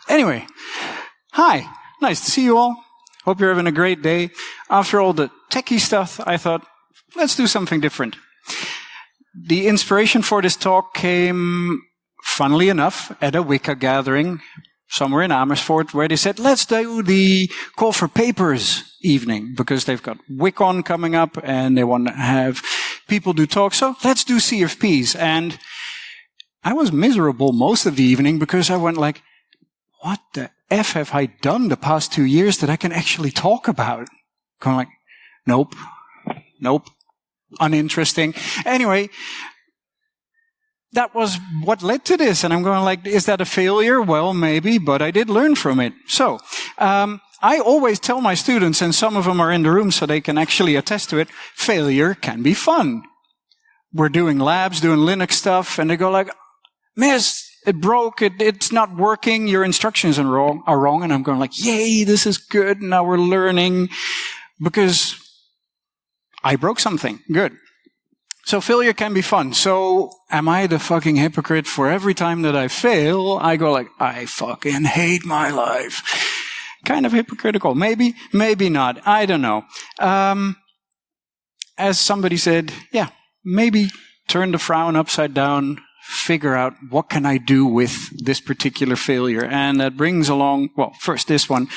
Anyway, hi. Nice to see you all. Hope you're having a great day. After all the techie stuff, I thought, let's do something different. The inspiration for this talk came, funnily enough, at a Wicca gathering somewhere in Amersfoort, where they said, let's do the Call for Papers evening, because they've got WicCon coming up and they want to have people do talks. So let's do CFPs. And I was miserable most of the evening because I went like, what the F have I done the past 2 years that I can actually talk about? Kind of like, nope, uninteresting. Anyway, that was what led to this. And I'm going like, is that a failure? Well, maybe, but I did learn from it. So, I always tell my students, and some of them are in the room so they can actually attest to it, failure can be fun. We're doing labs, doing Linux stuff, and they go like, Miss, it broke, it's not working, your instructions are wrong. And I'm going like, yay, this is good, now we're learning, because I broke something. Good. So failure can be fun. So am I the fucking hypocrite for every time that I fail, I go like, I fucking hate my life. Kind of hypocritical. Maybe, maybe not. I don't know. As somebody said, yeah, maybe turn the frown upside down, figure out what can I do with this particular failure. And that brings along, well, first this one,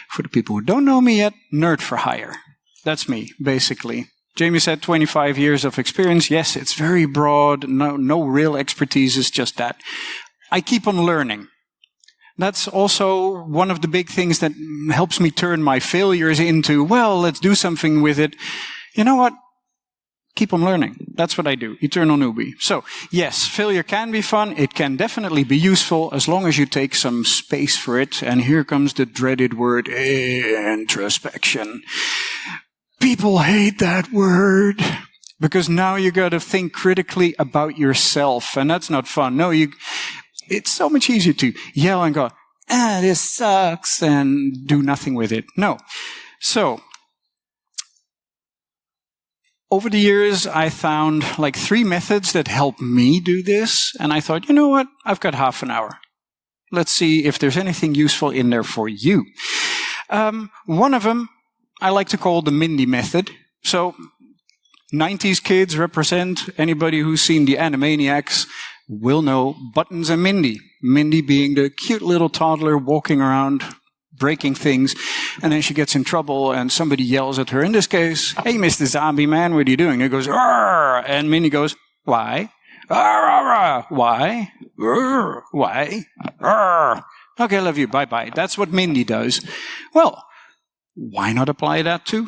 for the people who don't know me yet, nerd for hire. That's me, basically. Jamie said 25 years of experience. Yes, it's very broad. No real expertise. It's just that. I keep on learning. That's also one of the big things that helps me turn my failures into, well, let's do something with it. You know what? Keep on learning. That's what I do. Eternal newbie. So, yes, failure can be fun. It can definitely be useful as long as you take some space for it. And here comes the dreaded word, introspection. People hate that word because now you got to think critically about yourself, and that's not fun. No, it's so much easier to yell and go, this sucks, and do nothing with it. No. So, over the years, I found like 3 methods that help me do this, and I thought, you know what? I've got half an hour. Let's see if there's anything useful in there for you. One of them I like to call the Mindy method. So, 90s kids represent. Anybody who's seen the Animaniacs will know Buttons and Mindy. Mindy being the cute little toddler walking around, breaking things, and then she gets in trouble and somebody yells at her. In this case, hey, Mr. Zombie Man, what are you doing? He goes, arr! And Mindy goes, why? Arr, arr, arr. Why? Arr, why? Arr. Okay, love you, bye-bye. That's what Mindy does. Well, why not apply that to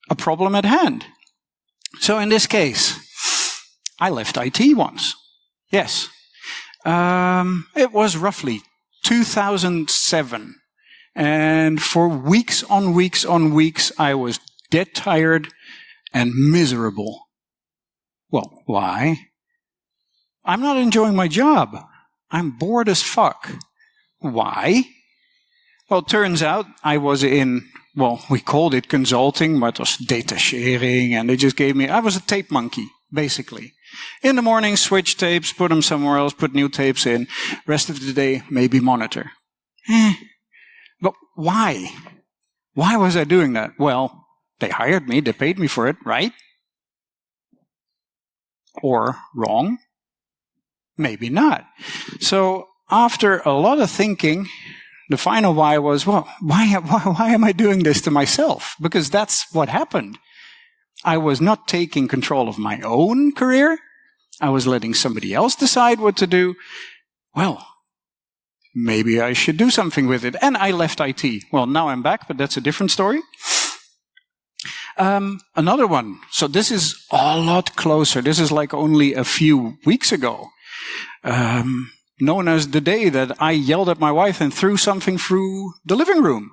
a problem at hand? So in this case, I left IT once. Yes. It was roughly 2007. And for weeks on weeks on weeks, I was dead tired and miserable. Well, why? I'm not enjoying my job. I'm bored as fuck. Why? Well, it turns out I was in, well, we called it consulting, but it was data sharing, and they just gave me, I was a tape monkey, basically. In the morning, switch tapes, put them somewhere else, put new tapes in. Rest of the day, maybe monitor. But why? Why was I doing that? Well, they hired me, they paid me for it, right? Or wrong? Maybe not. So after a lot of thinking, the final why was, well, why am I doing this to myself? Because that's what happened. I was not taking control of my own career. I was letting somebody else decide what to do. Well, maybe I should do something with it. And I left IT. Well, now I'm back, but that's a different story. Another one. So this is a lot closer. This is like only a few weeks ago. Known as the day that I yelled at my wife and threw something through the living room.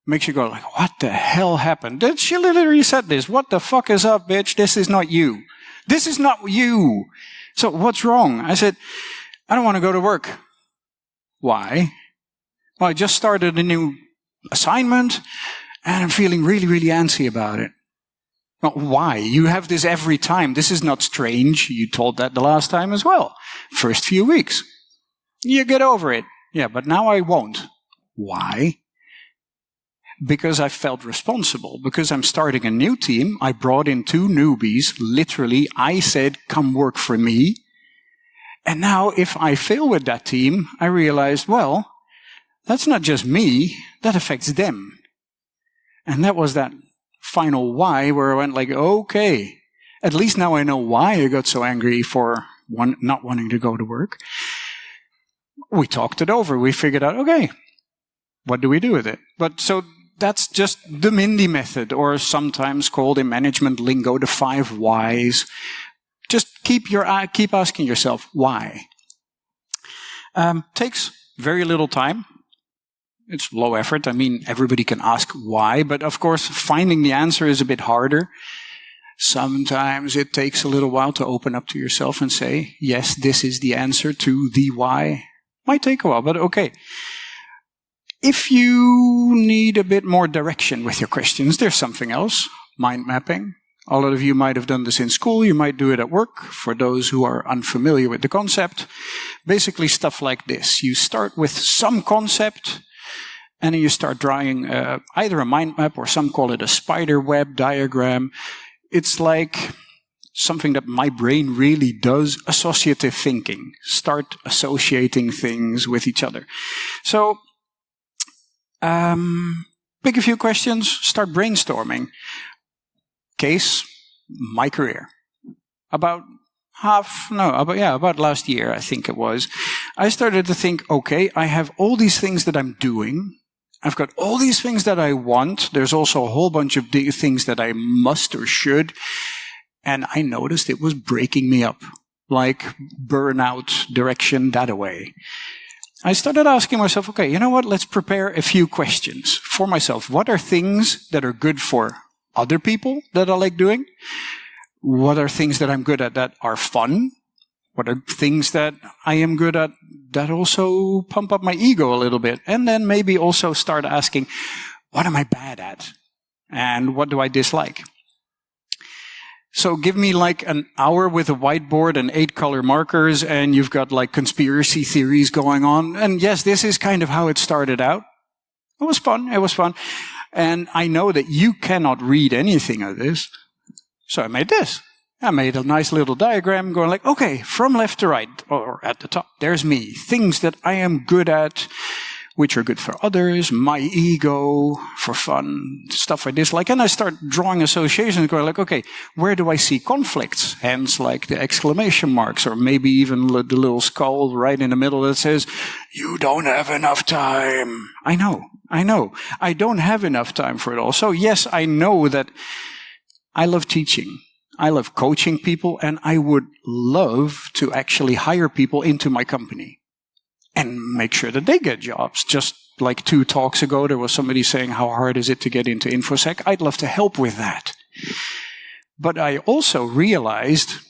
Makes you go like, what the hell happened? She literally said this. What the fuck is up, bitch? This is not you. This is not you. So what's wrong? I said, I don't want to go to work. Why? Well, I just started a new assignment and I'm feeling really, really antsy about it. Well, why? You have this every time. This is not strange. You told that the last time as well. First few weeks. You get over it. Yeah, but now I won't. Why? Because I felt responsible. Because I'm starting a new team. I brought in 2 newbies. Literally, I said, come work for me. And now if I fail with that team, I realized, well, that's not just me. That affects them. And that was that final why where I went like, okay, at least now I know why I got so angry for not wanting to go to work. We talked it over. We figured out, okay, what do we do with it? But so that's just the Mindy method, or sometimes called in management lingo, the 5 whys. Just keep asking yourself, why? Takes very little time. It's low effort. I mean, everybody can ask why, but of course, finding the answer is a bit harder. Sometimes it takes a little while to open up to yourself and say, yes, this is the answer to the why. Might take a while, but okay. If you need a bit more direction with your questions, there's something else. Mind mapping. A lot of you might have done this in school. You might do it at work. For those who are unfamiliar with the concept, basically stuff like this. You start with some concept, and then you start drawing either a mind map, or some call it a spider web diagram. It's like something that my brain really does, associative thinking. Start associating things with each other. So, pick a few questions, start brainstorming. Case, my career. About last year, I think it was. I started to think, okay, I have all these things that I'm doing. I've got all these things that I want. There's also a whole bunch of things that I must or should. And I noticed it was breaking me up. Like burnout direction that way. I started asking myself, okay, you know what? Let's prepare a few questions for myself. What are things that are good for other people that I like doing? What are things that I'm good at that are fun? What are things that I am good at that also pump up my ego a little bit? And then maybe also start asking, what am I bad at? And what do I dislike? So give me like an hour with a whiteboard and 8 color markers, and you've got like conspiracy theories going on. And yes, this is kind of how it started out. It was fun. It was fun. And I know that you cannot read anything of this. So I made this. I made a nice little diagram going like, okay, from left to right, or at the top, there's me. Things that I am good at, which are good for others, my ego, for fun, stuff I dislike. And I start drawing associations going like, okay, where do I see conflicts? Hence like the exclamation marks, or maybe even the little skull right in the middle that says, you don't have enough time. I know. I don't have enough time for it all. So yes, I know that I love teaching. I love coaching people, and I would love to actually hire people into my company and make sure that they get jobs. Just like 2 talks ago, there was somebody saying, how hard is it to get into InfoSec? I'd love to help with that. But I also realized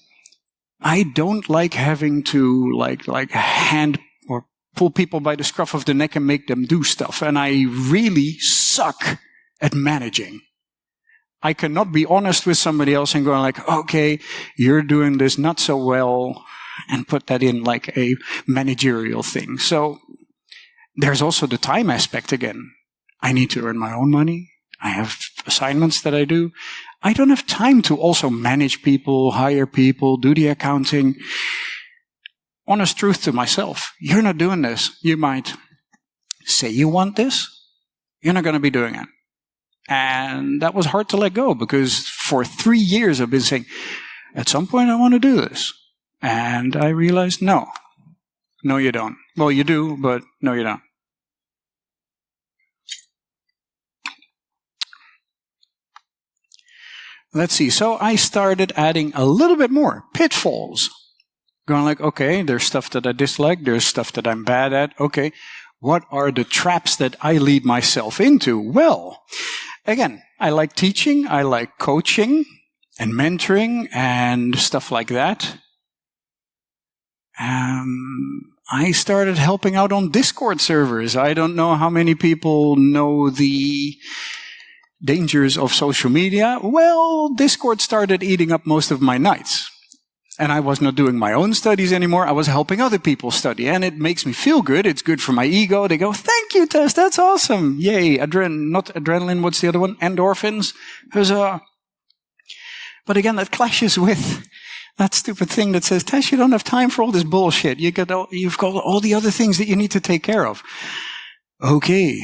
I don't like having to like hand or pull people by the scruff of the neck and make them do stuff. And I really suck at managing. I cannot be honest with somebody else and going like, okay, you're doing this not so well, and put that in like a managerial thing. So there's also the time aspect again. I need to earn my own money. I have assignments that I do. I don't have time to also manage people, hire people, do the accounting. Honest truth to myself, you're not doing this. You might say you want this. You're not going to be doing it. And that was hard to let go, because for 3 years I've been saying, at some point I want to do this. And I realized, no, you don't. Well, you do, but no, you don't. Let's see. So I started adding a little bit more pitfalls. Going like, okay, there's stuff that I dislike. There's stuff that I'm bad at. Okay, what are the traps that I lead myself into? Well, again, I like teaching. I like coaching and mentoring and stuff like that. I started helping out on Discord servers. I don't know how many people know the dangers of social media. Well, Discord started eating up most of my nights. And I was not doing my own studies anymore. I was helping other people study. And it makes me feel good. It's good for my ego. They go, thank you, Tess. That's awesome. Yay. Not adrenaline. What's the other one? Endorphins. Huzzah. But again, that clashes with that stupid thing that says, Tess, you don't have time for all this bullshit. You've got all the other things that you need to take care of. Okay.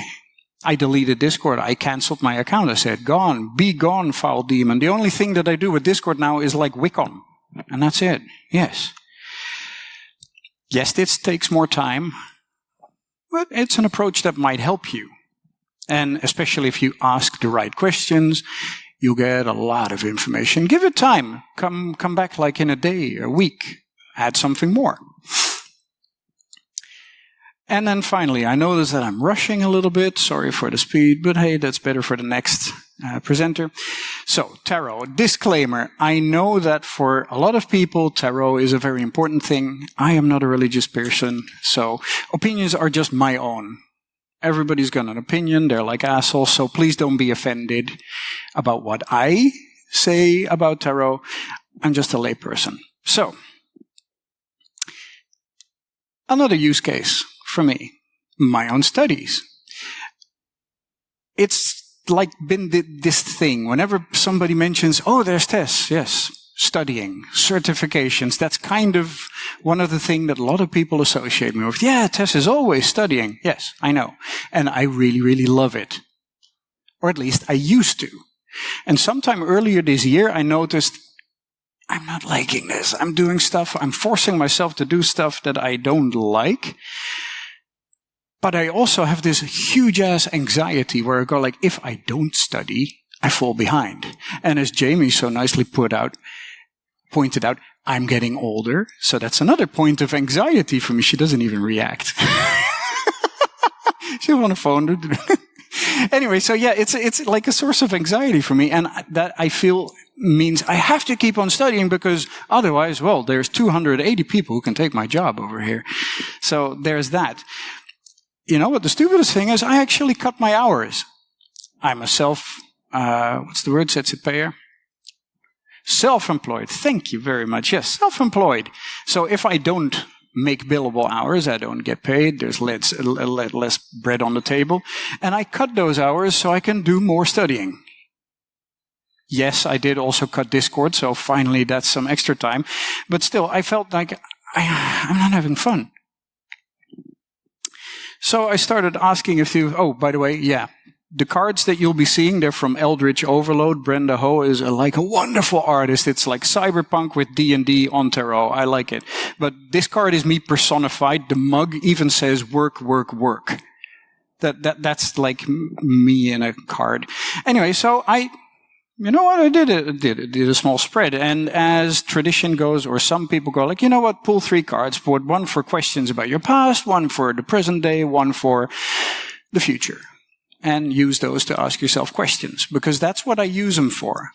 I deleted Discord. I canceled my account. I said, gone. Be gone, foul demon. The only thing that I do with Discord now is like Wiccan. And that's it. Yes. Yes, this takes more time, but it's an approach that might help you. And especially if you ask the right questions, you'll get a lot of information. Give it time. Come back like in a day, a week. Add something more. And then finally, I notice that I'm rushing a little bit. Sorry for the speed, but hey, that's better for the next presenter. So, tarot. Disclaimer. I know that for a lot of people, tarot is a very important thing. I am not a religious person, so opinions are just my own. Everybody's got an opinion. They're like assholes, so please don't be offended about what I say about tarot. I'm just a layperson. So, another use case for me, my own studies. It's like been this thing. Whenever somebody mentions, oh, there's Tess, yes, studying, certifications, that's kind of one of the things that a lot of people associate me with. Yeah, Tess is always studying. Yes, I know. And I really, really love it. Or at least I used to. And sometime earlier this year, I noticed I'm not liking this. I'm doing stuff, I'm forcing myself to do stuff that I don't like. But I also have this huge-ass anxiety where I go like, if I don't study, I fall behind. And as Jamie so nicely pointed out, I'm getting older. So that's another point of anxiety for me. She doesn't even react. She's on the phone. Anyway, so yeah, it's like a source of anxiety for me. And that I feel means I have to keep on studying because otherwise, well, there's 280 people who can take my job over here. So there's that. You know what the stupidest thing is? I actually cut my hours. I'm a what's the word? ZZP'er? Self-employed. Thank you very much. Yes, self-employed. So if I don't make billable hours, I don't get paid. There's less bread on the table. And I cut those hours so I can do more studying. Yes, I did also cut Discord, so finally that's some extra time. But still, I felt like I'm not having fun. So I started asking a few, oh, by the way, yeah, the cards that you'll be seeing, they're from Eldritch Overload. Brenda Ho is like a wonderful artist. It's like cyberpunk with D&D on tarot. I like it. But this card is me personified. The mug even says work, work, work. That's like me in a card. Anyway, so you know what? I did a small spread. And as tradition goes, or some people go like, you know what? Pull 3 cards. Put one for questions about your past, one for the present day, one for the future. And use those to ask yourself questions. Because that's what I use them for.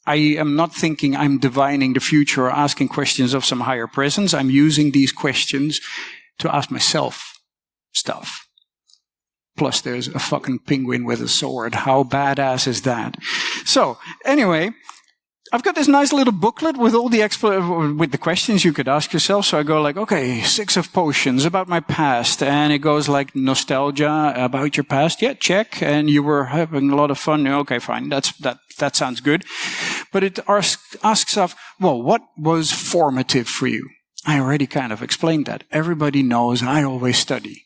I am not thinking I'm divining the future or asking questions of some higher presence. I'm using these questions to ask myself stuff. Plus, there's a fucking penguin with a sword. How badass is that? So, anyway, I've got this nice little booklet with all the with the questions you could ask yourself. So I go like, okay, 6 of potions about my past. And it goes like nostalgia about your past. Yeah, check. And you were having a lot of fun. Okay, fine. That sounds good. But it asks of, well, what was formative for you? I already kind of explained that. Everybody knows I always study.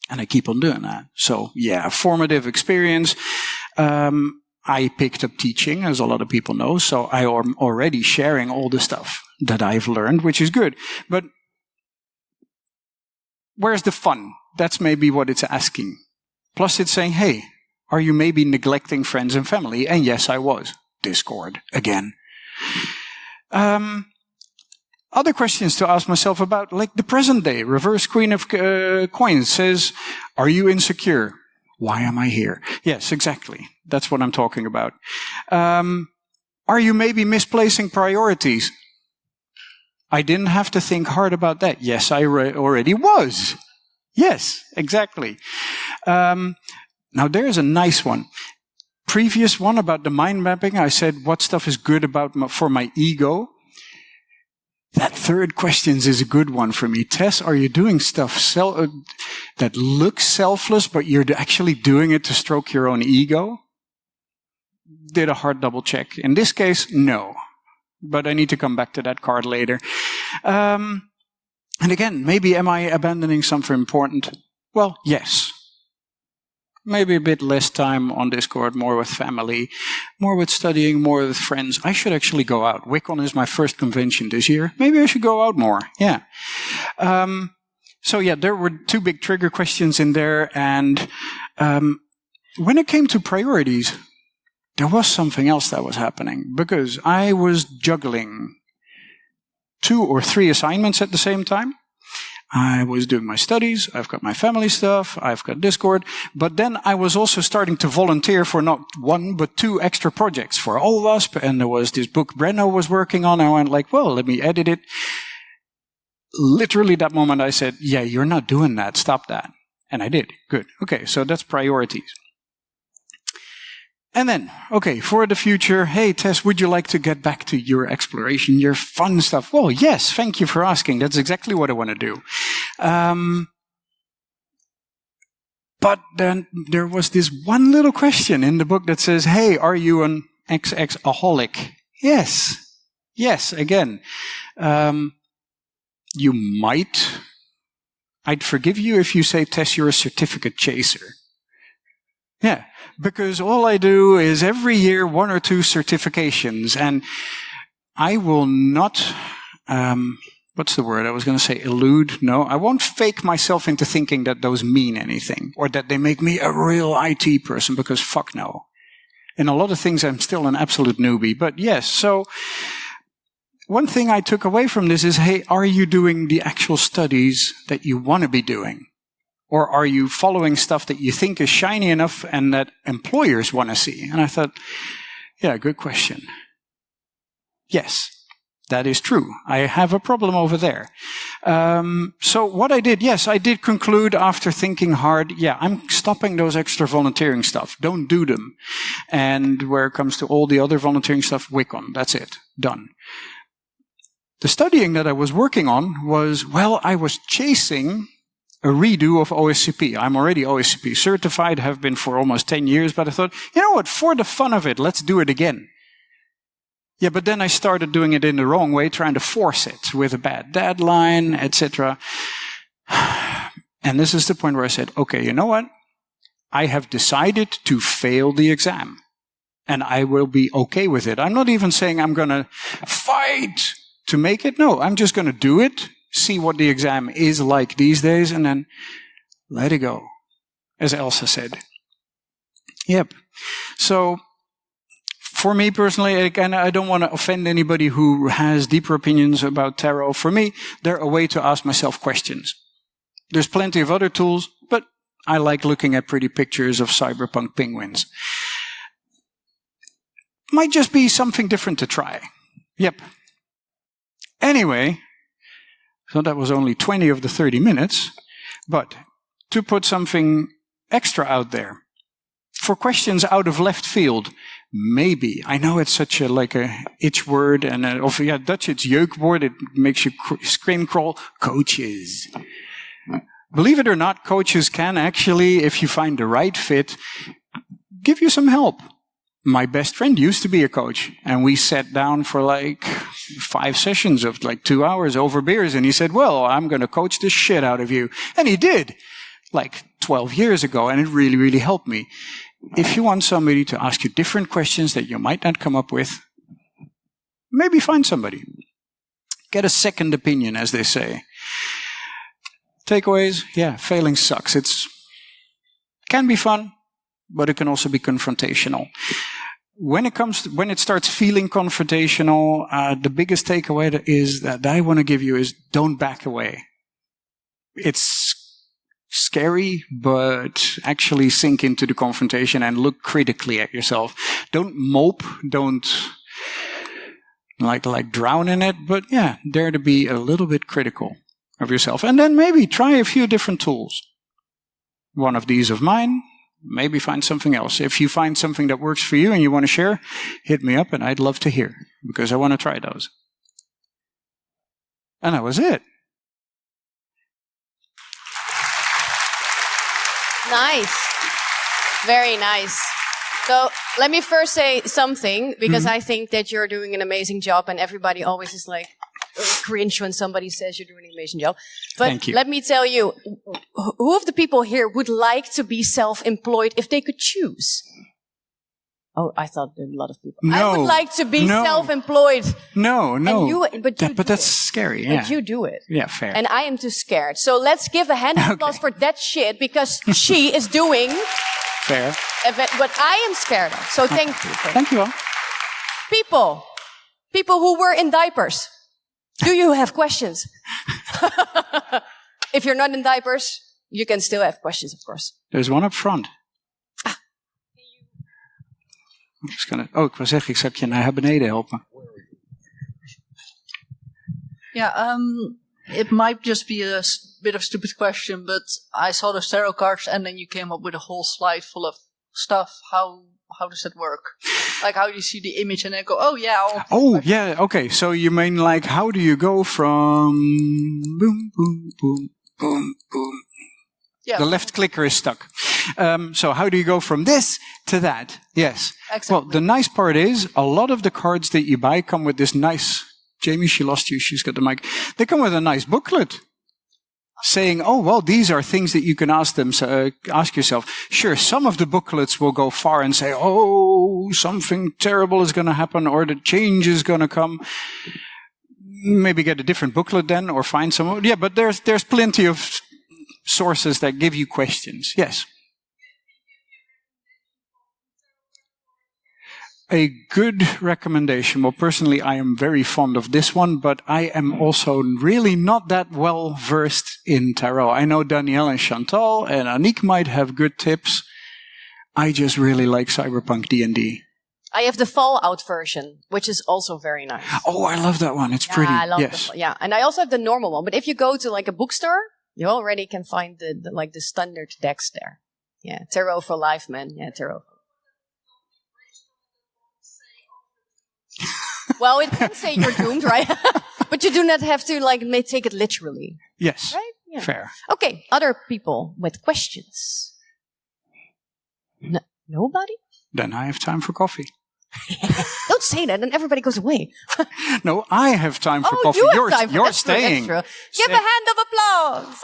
And I keep on doing that. So, yeah, formative experience. I picked up teaching, as a lot of people know. So I am already sharing all the stuff that I've learned, which is good. But where's the fun? That's maybe what it's asking. Plus it's saying, hey, are you maybe neglecting friends and family? And yes, I was. Discord again. Other questions to ask myself about, like the present day. Reverse Queen of Coins says, are you insecure? Why am I here? Yes, exactly. That's what I'm talking about. Are you maybe misplacing priorities? I didn't have to think hard about that. Yes, I already was. Yes, exactly. Now there's a nice one. Previous one about the mind mapping, I said what stuff is good for my ego. That third question is a good one for me. Tess, are you doing stuff that looks selfless, but you're actually doing it to stroke your own ego? Did a hard double check. In this case, no. But I need to come back to that card later. And again, maybe am I abandoning something important? Well, yes. Maybe a bit less time on Discord, more with family, more with studying, more with friends. I should actually go out. Wicon is my first convention this year. Maybe I should go out more. Yeah. So yeah, there were two big trigger questions in there. And when it came to priorities, there was something else that was happening because I was juggling 2 or 3 assignments at the same time. I was doing my studies, I've got my family stuff, I've got Discord, but then I was also starting to volunteer for not 1, but 2 extra projects for all of us, and there was this book Brenno was working on, and I went like, well, let me edit it. Literally that moment I said, yeah, you're not doing that, stop that. And I did. Good. Okay, so that's priorities. And then, okay, for the future, hey, Tess, would you like to get back to your exploration, your fun stuff? Well, yes, thank you for asking. That's exactly what I want to do. But then there was this one little question in the book that says, hey, are you an XX-aholic? Yes. Yes, again. You might. I'd forgive you if you say, Tess, you're a certificate chaser. Yeah. Because all I do is every year 1 or 2 certifications, and I will not, what's the word? I was going to say elude. No, I won't fake myself into thinking that those mean anything or that they make me a real IT person, because fuck no. In a lot of things, I'm still an absolute newbie. But yes, so one thing I took away from this is, hey, are you doing the actual studies that you want to be doing? Or are you following stuff that you think is shiny enough and that employers want to see? And I thought, yeah, good question. Yes, that is true. I have a problem over there. So what I did, yes, I did conclude after thinking hard, yeah, I'm stopping those extra volunteering stuff. Don't do them. And where it comes to all the other volunteering stuff, Wicon, that's it, done. The studying that I was working on was, well, I was chasing a redo of OSCP. I'm already OSCP certified, have been for almost 10 years, but I thought, you know what, for the fun of it, let's do it again. Yeah, but then I started doing it in the wrong way, trying to force it with a bad deadline, etc. And this is the point where I said, okay, you know what? I have decided to fail the exam. And I will be okay with it. I'm not even saying I'm going to fight to make it. No, I'm just going to do it. See what the exam is like these days, and then let it go, as Elsa said. Yep. So, for me personally, again, I don't want to offend anybody who has deeper opinions about tarot. For me, they're a way to ask myself questions. There's plenty of other tools, but I like looking at pretty pictures of cyberpunk penguins. Might just be something different to try. Yep. Anyway, so that was only 20 of the 30 minutes. But to put something extra out there, for questions out of left field, maybe. I know it's such a itch word, and Dutch it's jeukwoord. It makes you scream crawl. Coaches. Believe it or not, coaches can actually, if you find the right fit, give you some help. My best friend used to be a coach, and we sat down for 5 sessions of 2 hours over beers, and he said, well, I'm going to coach the shit out of you. And he did, 12 years ago, and it really, really helped me. If you want somebody to ask you different questions that you might not come up with, maybe find somebody. Get a second opinion, as they say. Takeaways, yeah, failing sucks. It can be fun, but it can also be confrontational. When it starts feeling confrontational, the biggest takeaway is that I want to give you is don't back away. It's scary, but actually sink into the confrontation and look critically at yourself. Don't mope, don't drown in it, but yeah, dare to be a little bit critical of yourself. And then maybe try a few different tools. One of these of mine, maybe find something else. If you find something that works for you and you want to share, hit me up and I'd love to hear, because I want to try those. And that was it. Nice. Very nice. So let me first say something, because I think that you're doing an amazing job, and everybody always is like cringe when somebody says you're doing an amazing job. But Thank you. Let me tell you, who of the people here would like to be self-employed if they could choose? Oh, I thought there were a lot of people. No, I would like to be self-employed. No. And But that's scary. Yeah. But you do it. Yeah, fair. And I am too scared. So let's give a hand of applause for that shit, because she is doing fair. what I am scared of. So thank you. Thank you all. People who were in diapers. Do you have questions? If you're not in diapers, you can still have questions, of course. There's one up front. Ik wil zeggen, ik zou je naar beneden helpen. Yeah, it might just be a bit of a stupid question, but I saw the tarot cards and then you came up with a whole slide full of stuff. How does that work? Like, how do you see the image and then go, oh yeah. Yeah, okay. So you mean like, how do you go from boom, boom, boom, boom, boom. Yeah. The left clicker is stuck. So how do you go from this to that? Yes. Exactly. Well, the nice part is a lot of the cards that you buy come with this nice, Jamie, she lost you. She's got the mic. They come with a nice booklet saying, oh, well, these are things that you can ask yourself. Sure, some of the booklets will go far and say, oh, something terrible is going to happen or the change is going to come. Maybe get a different booklet then or find some. Yeah, but there's plenty of sources that give you questions. Yes. A good recommendation. Well, personally, I am very fond of this one, but I am also really not that well versed in tarot. I know Danielle and Chantal and Aniek might have good tips. I just really like Cyberpunk D&D. I have the Fallout version, which is also very nice. Oh, I love that one. It's pretty. I love yes. and I also have the normal one. But if you go to like a bookstore, you already can find the standard decks there. Yeah, tarot for life, man. Yeah, tarot. Well, it can say you're doomed, right? But you do not have to take it literally. Yes. Right? Yeah. Fair. Okay, other people with questions. Nobody? Then I have time for coffee. Don't say that, then everybody goes away. No, I have time for coffee. You have time for You're that's true, staying. that's true. Give a hand of applause.